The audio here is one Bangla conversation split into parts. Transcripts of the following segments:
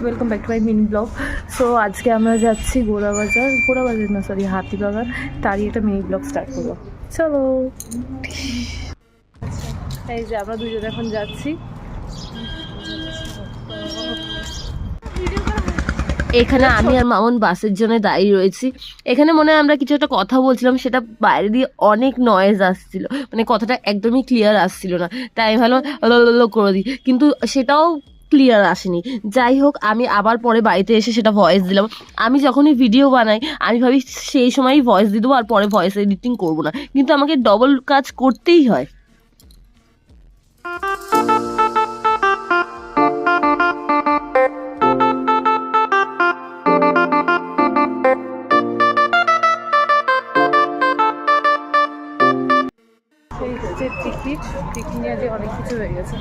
Welcome back to my mini blog. So আজকে আমরা যাচ্ছি গোড়াবাজার না সরি হাতিবাগান, তারই একটা মিনি ব্লগ স্টার্ট করবো। চলো, এই যে আমরা দুজন এখন যাচ্ছি। এখানে আমি আর মামুন বাসের জন্য দাঁড়িয়ে রয়েছি। এখানে মনে হয় আমরা কিছু একটা কথা বলছিলাম, সেটা বাইরে দিয়ে অনেক নয়েজ আসছিল, মানে কথাটা একদমই ক্লিয়ার আসছিল না। তাই আমি ভালো করে দিই, কিন্তু সেটাও ক্লিয়ার আসেনি। যাই হোক, আমি আবার পরে বাড়িতে এসে সেটা ভয়েস দিলাম। আমি যখনই ভিডিও বানাই আমি ভাবি সেই সময়ই ভয়েস দিয়ে দেবো আর পরে ভয়েস এডিটিং করবো না, কিন্তু আমাকে ডবল কাজ করতেই হয়। টিকিট নিয়ে অনেক কিছু হয়ে গেছে।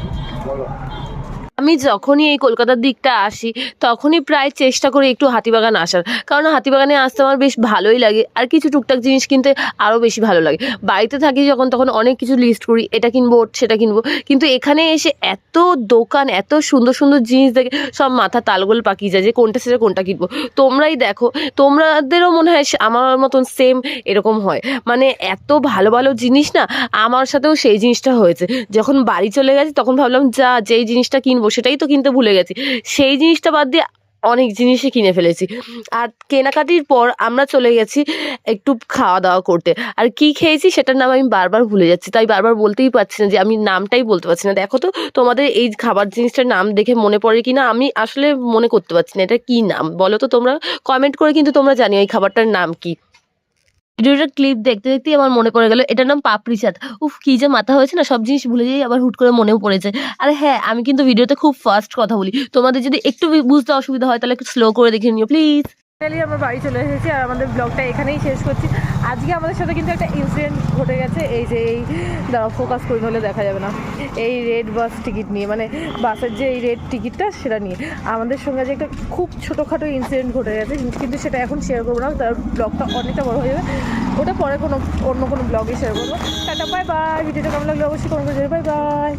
আমি যখনই এই কলকাতার দিকটা আসি তখনই প্রায় চেষ্টা করি একটু হাতিবাগান আসার, কারণ হাতিবাগানে আসতে আমার বেশ ভালোই লাগে আর কিছু টুকটাক জিনিস কিনতে আরও বেশি ভালো লাগে। বাড়িতে থাকি যখন তখন অনেক কিছু লিস্ট করি, এটা কিনবো সেটা কিনবো, কিন্তু এখানে এসে এত দোকান, এত সুন্দর সুন্দর জিনিস দেখে সব মাথা তালগোল পাকিয়ে যায় যে কোনটা সেটা কোনটা কিনবো। তোমরাই দেখো, তোমাদেরও মনে হয় আমার মতন সেম এরকম হয়, মানে এত ভালো ভালো জিনিস না। আমার সাথেও সেই জিনিসটা হয়েছে। যখন বাড়ি চলে গেছি তখন ভাবলাম যেই জিনিসটা কিনবো সেটাই তো কিনতে ভুলে গেছি, সেই জিনিসটা বাদ দিয়ে অনেক জিনিসই কিনে ফেলেছি। আর কেনাকাটির পর আমরা চলে গেছি একটু খাওয়া দাওয়া করতে। আর কি খেয়েছি সেটার নাম আমি বারবার ভুলে যাচ্ছি, তাই বারবার বলতেই পারছি না, যে আমি নামটাই বলতে পারছি না। দেখো তো তোমাদের এই খাবার জিনিসটার নাম দেখে মনে পড়ে কি না, আমি আসলে মনে করতে পারছি না এটা কি নাম। বলো তো তোমরা, কমেন্ট করে কিন্তু তোমরা জানিও এই খাবারটার নাম কি। ভিডিওটার ক্লিপ দেখতে দেখতেই আমার মনে পড়ে গেল এটার নাম পাপড়ি চাট। উফ, কি যে মাথা হয়েছে না, সব জিনিস ভুলে যাই আবার হুট করে মনেও পড়ে যায়। আর হ্যাঁ, আমি কিন্তু ভিডিওতে খুব ফাস্ট কথা বলি, তোমাদের যদি একটু বুঝতে অসুবিধা হয় তাহলে একটু স্লো করে দেখে নিও প্লিজ। ফাইনালি আমরা বাড়ি চলে এসেছি আর আমাদের ব্লগটা এখানেই শেষ করছি। আজকে আমাদের সাথে কিন্তু একটা ইনসিডেন্ট ঘটে গেছে। এই যে এই ফোকাস করে হলে দেখা যাবে না, এই রেড বাস টিকিট নিয়ে, মানে বাসের যে এই রেড টিকিটটা সেটা নিয়ে আমাদের সঙ্গে যে একটা খুব ছোটোখাটো ইনসিডেন্ট ঘটে গেছে, কিন্তু সেটা এখন শেয়ার করবো না, তার ব্লগটা অনেকটা বড় হয়ে যাবে। ওটা পরে অন্য কোনো ব্লগে শেয়ার করবো। Tata, bye bye. ভিডিওটা কেমন লাগলো অবশ্যই কমেন্ট করে, বাই বাই।